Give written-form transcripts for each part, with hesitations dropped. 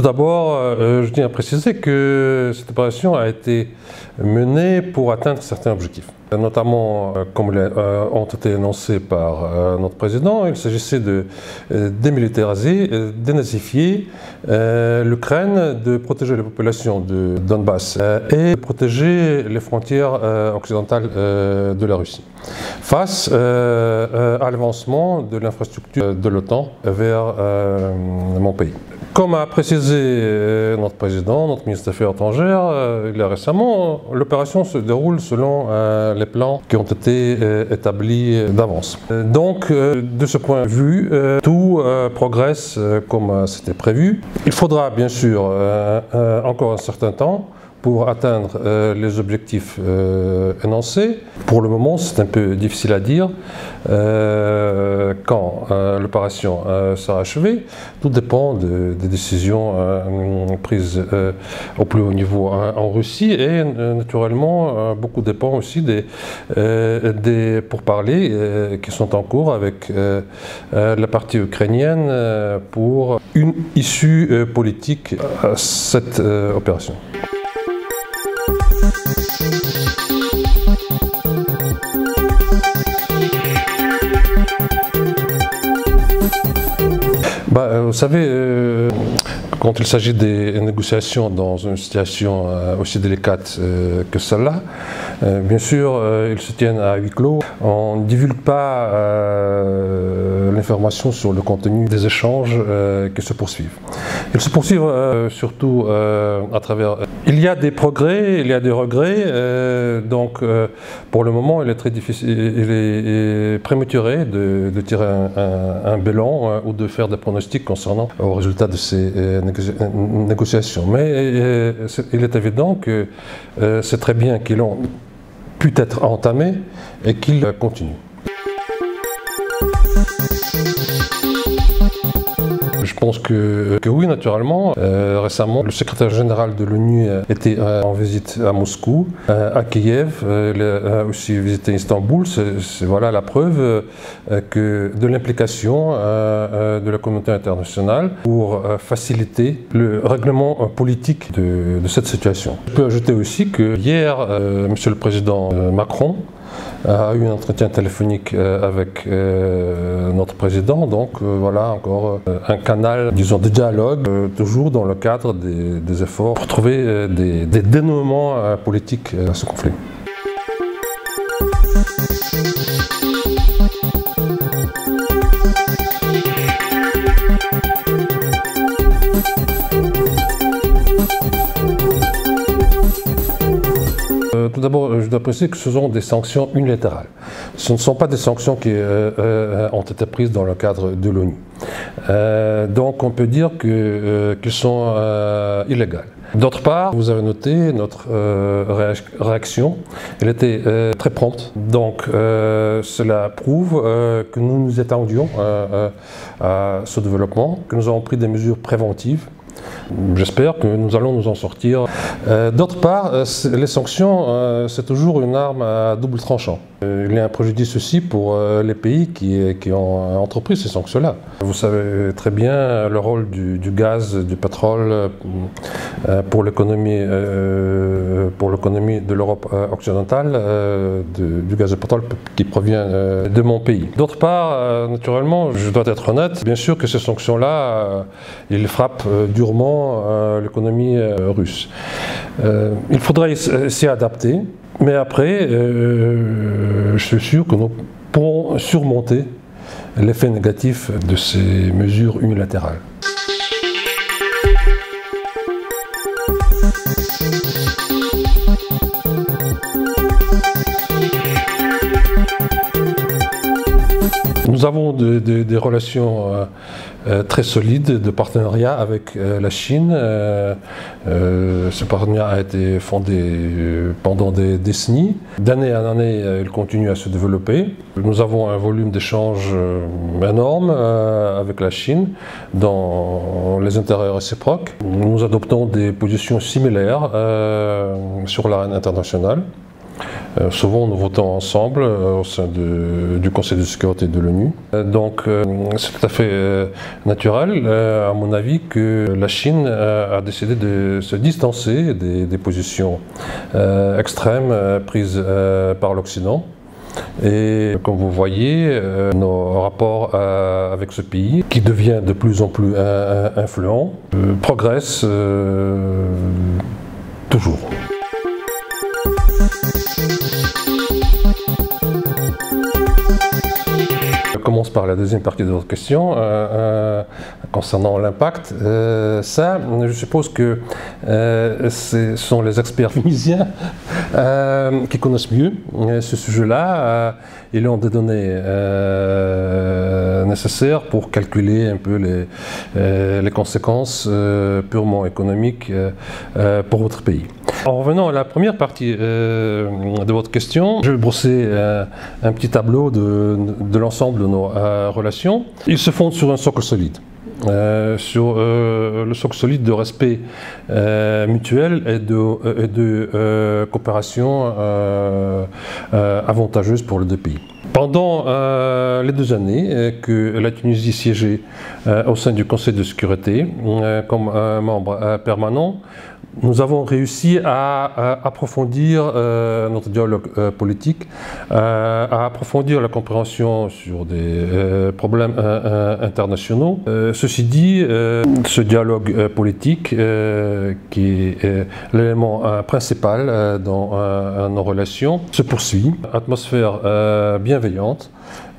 d'abord, je tiens à préciser que cette opération a été menée pour atteindre certains objectifs. Notamment, comme ont été énoncés par notre président, il s'agissait de démilitariser, dénazifier l'Ukraine, de protéger les populations de Donbass et de protéger les frontières occidentales de la Russie face à l'avancement de l'infrastructure de l'OTAN vers mon pays. Comme a précisé notre président, notre ministre des Affaires étrangères, il y a récemment, l'opération se déroule selon les plans qui ont été établis d'avance. Donc, de ce point de vue, tout progresse comme c'était prévu. Il faudra bien sûr encore un certain temps pour atteindre les objectifs énoncés. Pour le moment, c'est un peu difficile à dire quand l'opération sera achevée. Tout dépend des décisions prises au plus haut niveau en Russie et naturellement, beaucoup dépend aussi des pourparlers qui sont en cours avec la partie ukrainienne pour une issue politique à cette opération. Vous savez, quand il s'agit des négociations dans une situation aussi délicate que celle-là, bien sûr, ils se tiennent à huis clos. On ne divulgue pas l'information sur le contenu des échanges qui se poursuivent. Ils se poursuivent surtout à travers... Il y a des progrès, il y a des regrets, donc pour le moment, il est très difficile, il est prématuré de tirer un bilan ou de faire des pronostics concernant au résultat de ces négociations. Mais il est évident que c'est très bien qu'ils ont pu être entamés et qu'ils continuent. Je pense que oui, naturellement. Récemment, le secrétaire général de l'ONU était en visite à Moscou, à Kiev, il a aussi visité Istanbul. C'est voilà la preuve de l'implication de la communauté internationale pour faciliter le règlement politique de cette situation. Je peux ajouter aussi que hier, Monsieur le Président Macron a eu un entretien téléphonique avec notre président, donc voilà encore un canal, disons, de dialogue, toujours dans le cadre des efforts pour trouver des dénouements politiques à ce conflit. Tout d'abord, je dois préciser que ce sont des sanctions unilatérales. Ce ne sont pas des sanctions qui ont été prises dans le cadre de l'ONU. Donc on peut dire qu'elles sont illégales. D'autre part, vous avez noté notre réaction, elle était très prompte. Donc cela prouve que nous nous attendions à ce développement, que nous avons pris des mesures préventives. J'espère que nous allons nous en sortir. D'autre part, les sanctions, c'est toujours une arme à double tranchant. Il y a un préjudice aussi pour les pays qui ont entrepris ces sanctions-là. Vous savez très bien le rôle du gaz, du pétrole pour l'économie de l'Europe occidentale, du gaz et pétrole qui provient de mon pays. D'autre part, naturellement, je dois être honnête, bien sûr que ces sanctions-là, ils frappent durement l'économie russe. Il faudrait s'y adapter. Mais après, je suis sûr que nous pourrons surmonter l'effet négatif de ces mesures unilatérales. Nous avons des relations très solides de partenariat avec la Chine. Ce partenariat a été fondé pendant des décennies. D'année en année, il continue à se développer. Nous avons un volume d'échanges énorme avec la Chine dans les intérêts réciproques. Nous adoptons des positions similaires sur l'arène internationale. Souvent, nous votons ensemble au sein du Conseil de sécurité de l'ONU. Donc, c'est tout à fait naturel, à mon avis, que la Chine a décidé de se distancer des positions extrêmes prises par l'Occident. Et comme vous voyez, nos rapports avec ce pays, qui devient de plus en plus influent, progressent toujours. Je commence par la deuxième partie de votre question concernant l'impact. Ça, je suppose que ce sont les experts tunisiens qui connaissent mieux ce sujet-là. Ils ont des données nécessaires pour calculer un peu les conséquences purement économiques pour votre pays. En revenant à la première partie de votre question, je vais brosser un petit tableau de l'ensemble de nos relations. Ils se fondent sur un socle solide. Sur le socle solide de respect mutuel et de coopération avantageuse pour les deux pays. Pendant les 2 années que la Tunisie siégeait au sein du Conseil de sécurité comme membre permanent, nous avons réussi à approfondir notre dialogue politique, à approfondir la compréhension sur des problèmes internationaux. Ceci dit, ce dialogue politique, qui est l'élément principal dans nos relations, se poursuit. Atmosphère bienveillante.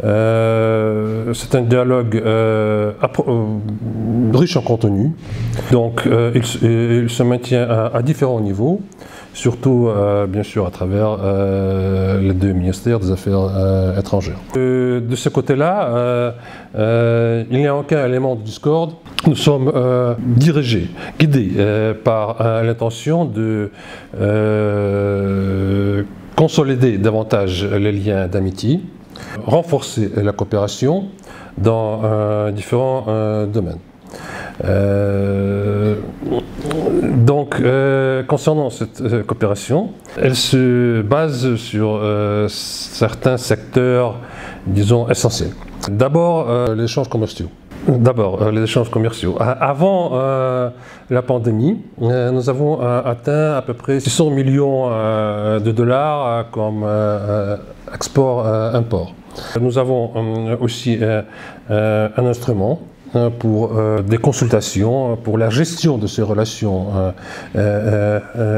C'est un dialogue riche en contenu, donc il se maintient à différents niveaux, surtout bien sûr à travers les 2 ministères des Affaires étrangères. De ce côté-là, il n'y a aucun élément de discorde. Nous sommes dirigés, guidés par l'intention de consolider davantage les liens d'amitié, renforcer la coopération dans différents domaines. Donc, concernant cette coopération, elle se base sur certains secteurs, disons, essentiels. D'abord, les échanges commerciaux. Avant la pandémie, nous avons atteint à peu près 600 millions de dollars comme export-import. Nous avons aussi un instrument pour des consultations, pour la gestion de ces relations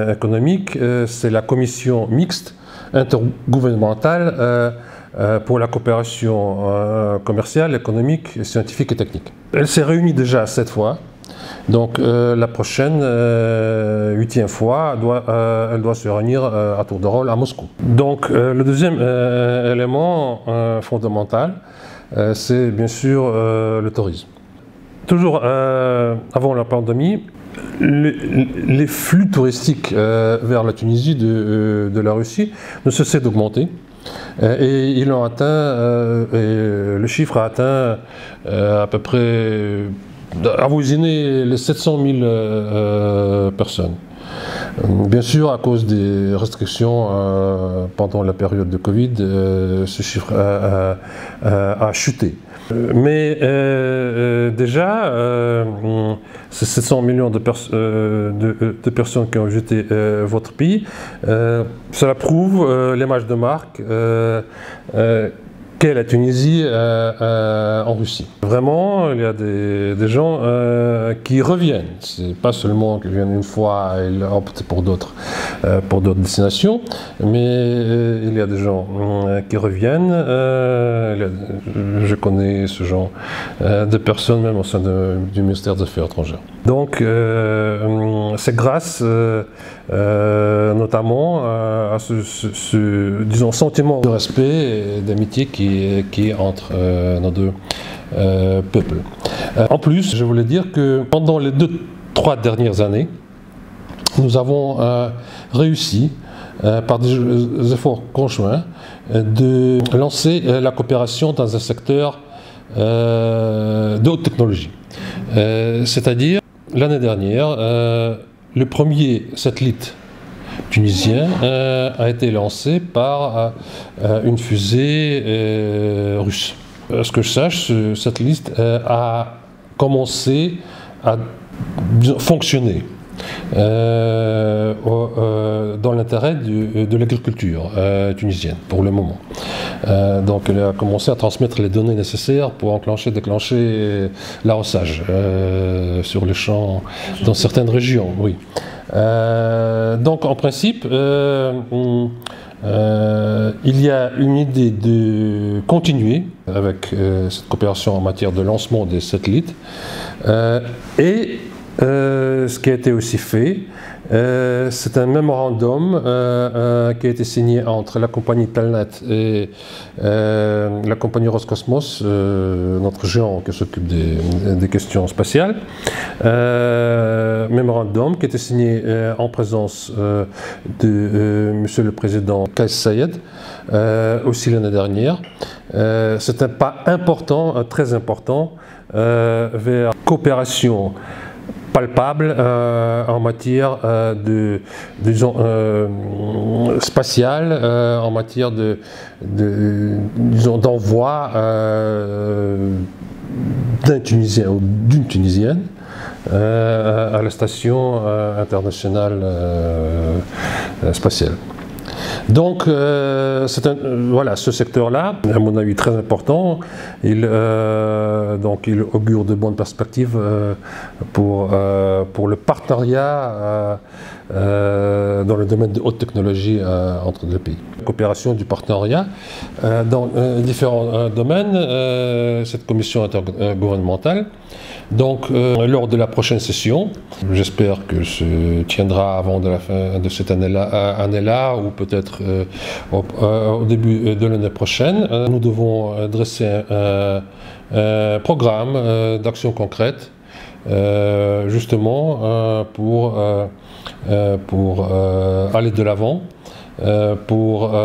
économiques. C'est la commission mixte intergouvernementale pour la coopération commerciale, économique, scientifique et technique. Elle s'est réunie déjà 7 fois. Donc la prochaine, 8e fois, elle doit se réunir à tour de rôle à Moscou. Donc le deuxième élément fondamental, c'est bien sûr le tourisme. Toujours avant la pandémie, les flux touristiques vers la Tunisie de la Russie ne cessaient d'augmenter. Et ils ont atteint, le chiffre a atteint à peu près, avoisiné les 700 000 personnes. Bien sûr, à cause des restrictions pendant la période de Covid, ce chiffre a chuté. Mais déjà, ces 700 millions de personnes qui ont visité votre pays, cela prouve l'image de marque qu'est la Tunisie en Russie. Vraiment, il y a des gens qui reviennent. C'est pas seulement qu'ils viennent une fois et ils optent pour d'autres destinations, mais il y a des gens qui reviennent. Je connais ce genre de personnes même au sein du ministère des Affaires étrangères. Donc, c'est grâce notamment à ce disons, sentiment de respect et d'amitié qui est entre nos 2 peuples. En plus, je voulais dire que pendant les 2-3 dernières années, nous avons réussi, par des efforts conjoints, de lancer la coopération dans un secteur de haute technologie. C'est-à-dire, l'année dernière, le premier satellite tunisien a été lancé par une fusée russe. À ce que je sache, cette liste a commencé à fonctionner dans l'intérêt de l'agriculture tunisienne pour le moment. Donc elle a commencé à transmettre les données nécessaires pour déclencher l'arrosage sur les champs dans certaines régions. Oui. Donc en principe, il y a une idée de continuer avec cette coopération en matière de lancement des satellites et ce qui a été aussi fait, c'est un mémorandum qui a été signé entre la compagnie Telnet et la compagnie Roscosmos, notre géant qui s'occupe des questions spatiales. Mémorandum qui a été signé en présence de Monsieur le Président Kais Saied, aussi l'année dernière. C'est un pas important, très important, vers coopération palpable en matière spatiale, en matière d'envoi d'un Tunisien ou d'une Tunisienne à la station internationale spatiale. Donc, voilà, ce secteur-là, à mon avis, très important. Il augure de bonnes perspectives pour le partenariat dans le domaine de haute technologie entre deux pays. La coopération du partenariat dans différents domaines, cette commission intergouvernementale. Donc, lors de la prochaine session, j'espère que se tiendra avant de la fin de cette année-là ou peut-être au début de l'année prochaine, nous devons dresser un programme d'action concrète, justement pour aller de l'avant, pour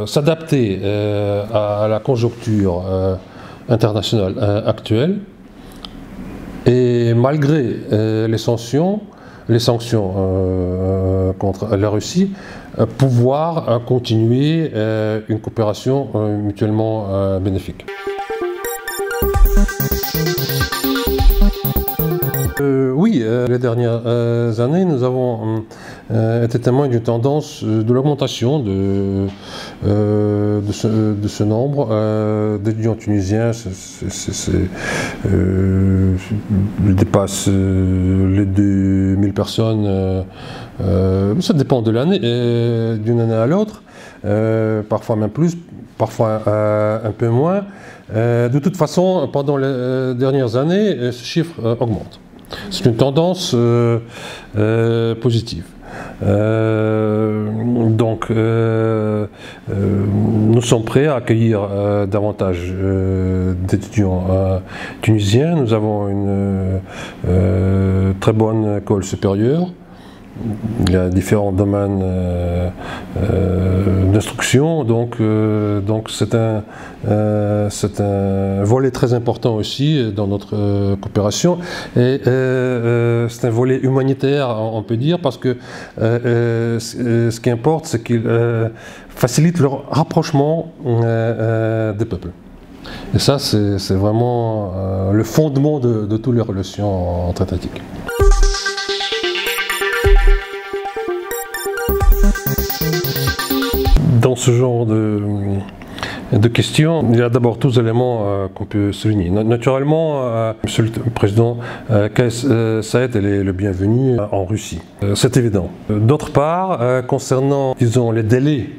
s'adapter à la conjoncture internationale actuelle. Et malgré les sanctions contre la Russie, pouvoir continuer une coopération mutuellement bénéfique. Oui, les dernières années, nous avons été témoins d'une tendance de l'augmentation de ce nombre d'étudiants tunisiens. Il dépasse les 2000 personnes. Ça dépend de l'année, d'une année à l'autre, parfois même plus, parfois un peu moins. De toute façon, pendant les dernières années, ce chiffre augmente. C'est une tendance positive. Donc, nous sommes prêts à accueillir davantage d'étudiants tunisiens. Nous avons une très bonne école supérieure. Il y a différents domaines d'instruction, donc c'est un volet très important aussi dans notre coopération, et c'est un volet humanitaire, on peut dire, parce que ce qui importe, c'est qu'il facilite le rapprochement des peuples. Et ça, c'est vraiment le fondement de toutes les relations interétatiques. Dans ce genre de questions, il y a d'abord tous les éléments qu'on peut souligner. Naturellement, Monsieur le Président Kais Saied est le bienvenu en Russie. C'est évident. D'autre part, concernant, disons, les délais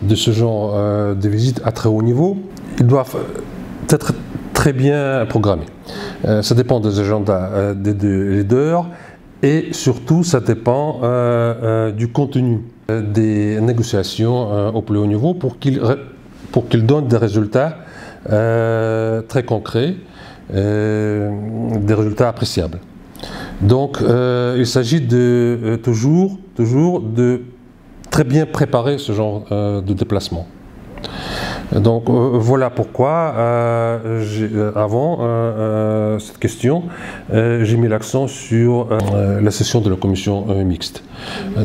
de ce genre de visites à très haut niveau, ils doivent être très bien programmés. Ça dépend des agendas des deux leaders et surtout, ça dépend du contenu des négociations au plus haut niveau pour qu'ils donnent des résultats très concrets, des résultats appréciables. Donc il s'agit de toujours de très bien préparer ce genre de déplacement. Donc voilà pourquoi, avant cette question, j'ai mis l'accent sur la session de la commission mixte.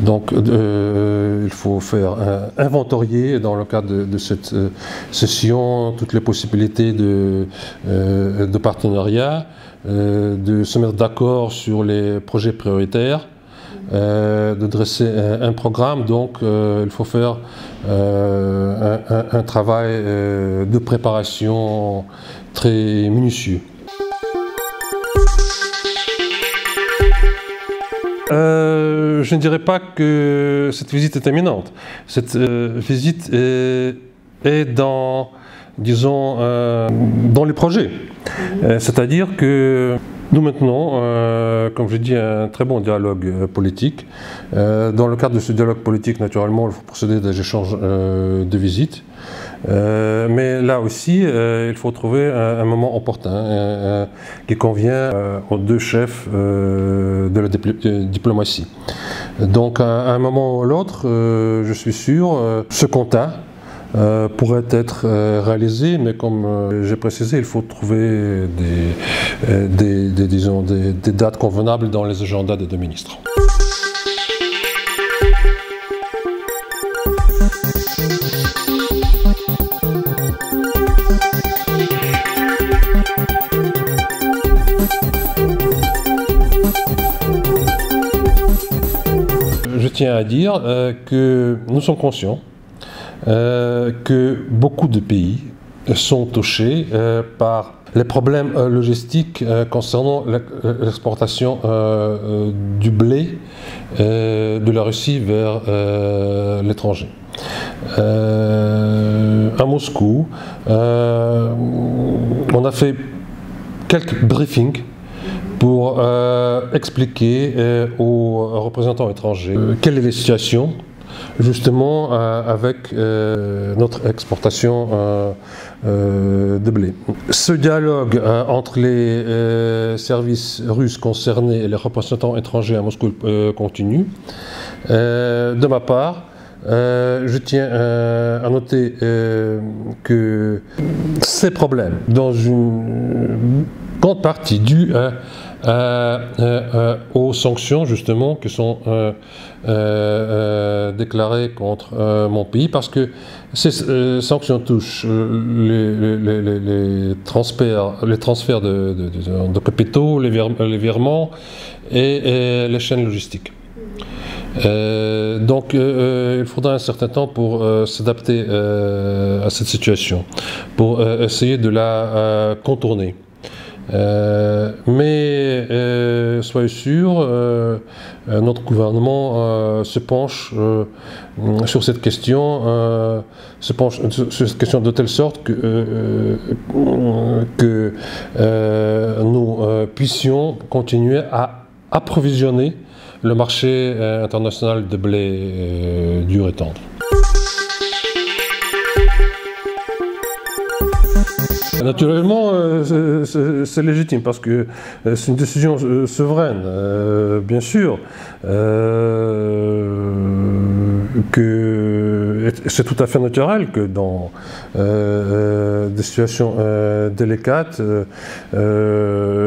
Donc il faut faire inventorier dans le cadre de cette session toutes les possibilités de partenariat, de se mettre d'accord sur les projets prioritaires, de dresser un programme. Donc il faut faire un travail de préparation très minutieux. Je ne dirais pas que cette visite est imminente. Cette visite est dans, disons, dans les projets. C'est-à-dire que nous maintenons, comme je dis, un très bon dialogue politique. Dans le cadre de ce dialogue politique, naturellement, il faut procéder à des échanges de visites. Mais là aussi, il faut trouver un moment opportun qui convient aux deux chefs de la diplomatie. Donc à un moment ou l'autre, je suis sûr, ce quota pourrait être réalisé, mais comme j'ai précisé, il faut trouver des dates convenables dans les agendas des deux ministres. Je tiens à dire que nous sommes conscients que beaucoup de pays sont touchés par les problèmes logistiques concernant l'exportation du blé de la Russie vers l'étranger. À Moscou, on a fait quelques briefings pour expliquer aux représentants étrangers quelle est la situation justement avec notre exportation de blé. Ce dialogue entre les services russes concernés et les représentants étrangers à Moscou continue. De ma part, je tiens à noter que ces problèmes, dans une grande partie dus aux sanctions justement qui sont déclarées contre mon pays, parce que ces sanctions touchent les transferts de capitaux, les virements et les chaînes logistiques. Donc il faudra un certain temps pour s'adapter à cette situation, pour essayer de la contourner. Mais soyez sûr, notre gouvernement se penche sur cette question, de telle sorte que nous puissions continuer à approvisionner le marché international de blé dur et tendre. Naturellement, c'est légitime parce que c'est une décision souveraine, bien sûr, que c'est tout à fait naturel que dans des situations délicates,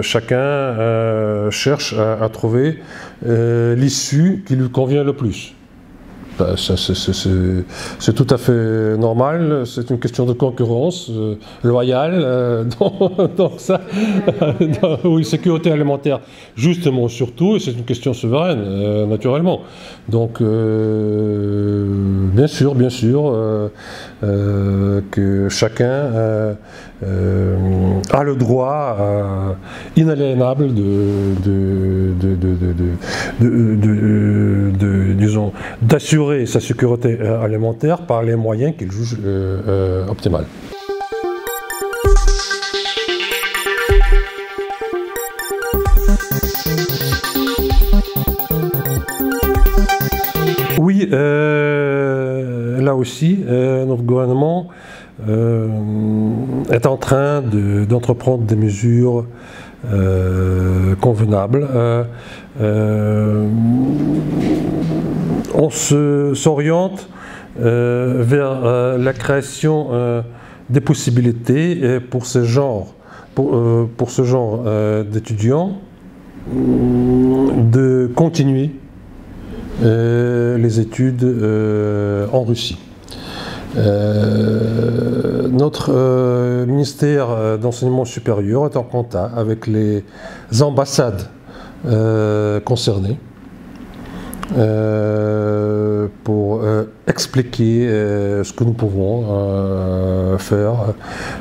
chacun cherche à trouver l'issue qui lui convient le plus. C'est tout à fait normal, c'est une question de concurrence loyale, donc ça, oui, sécurité alimentaire justement surtout, c'est une question souveraine, naturellement. Donc bien sûr que chacun a le droit inaliénable disons, d'assurer sa sécurité alimentaire par les moyens qu'il juge optimaux. Oui, là aussi, notre gouvernement est en train d'entreprendre des mesures convenables. On s'oriente vers la création des possibilités pour ce genre d'étudiants de continuer les études en Russie. Notre ministère d'enseignement supérieur est en contact avec les ambassades concernées pour expliquer ce que nous pouvons faire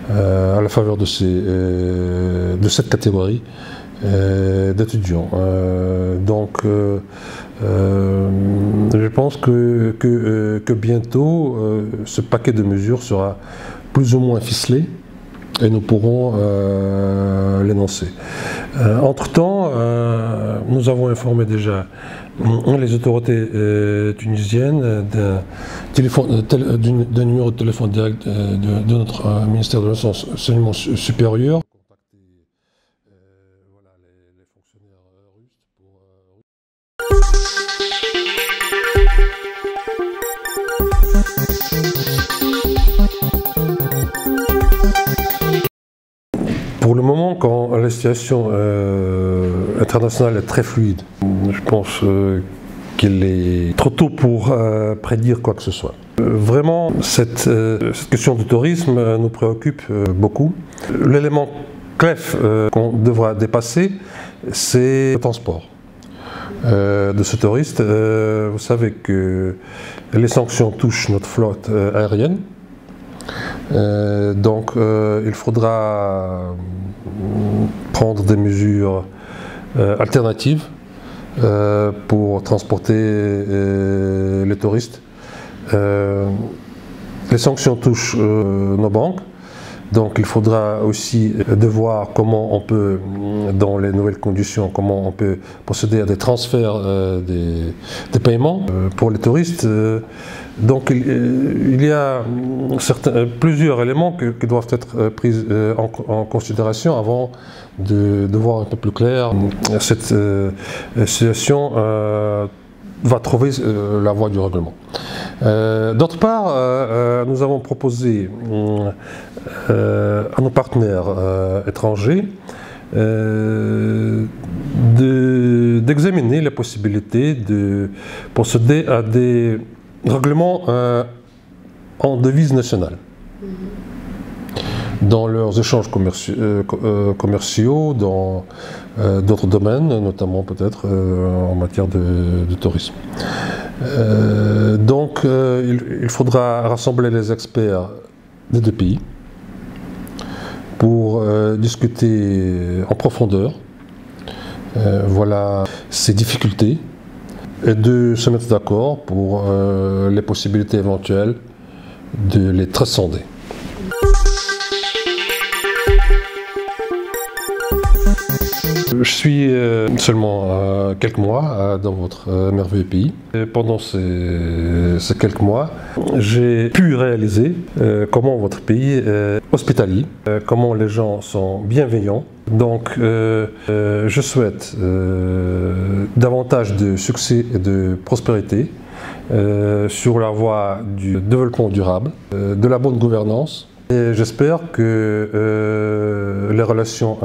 à la faveur de cette catégorie d'étudiants. Donc, je pense que bientôt, ce paquet de mesures sera plus ou moins ficelé et nous pourrons l'énoncer. Entre-temps, nous avons informé déjà les autorités tunisiennes d'un numéro de téléphone direct de notre ministère de l'enseignement supérieur. Pour le moment, quand la situation internationale est très fluide, je pense qu'il est trop tôt pour prédire quoi que ce soit. Vraiment, cette question du tourisme nous préoccupe beaucoup. L'élément clé qu'on devra dépasser, c'est le transport de ce touriste. Vous savez que les sanctions touchent notre flotte aérienne. Donc il faudra prendre des mesures alternatives pour transporter les touristes. Les sanctions touchent nos banques, donc il faudra aussi de voir comment on peut, dans les nouvelles conditions, comment on peut procéder à des transferts des paiements pour les touristes. Donc il y a plusieurs éléments qui doivent être pris en considération avant de voir un peu plus clair. Cette situation va trouver la voie du règlement. D'autre part, nous avons proposé à nos partenaires étrangers d'examiner la possibilité de procéder à des règlements en devise nationale dans leurs échanges commerciaux, dans d'autres domaines, notamment peut-être en matière de tourisme. Donc il faudra rassembler les experts des deux pays pour discuter en profondeur voilà ces difficultés et de se mettre d'accord pour les possibilités éventuelles de les transcender. Je suis seulement quelques mois dans votre merveilleux pays. Et pendant ces quelques mois, j'ai pu réaliser comment votre pays est hospitalier, comment les gens sont bienveillants. Donc je souhaite davantage de succès et de prospérité sur la voie du développement durable, de la bonne gouvernance. Et j'espère que les relations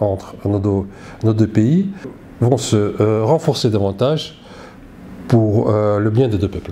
entre nos deux pays vont se renforcer davantage pour le bien des deux peuples.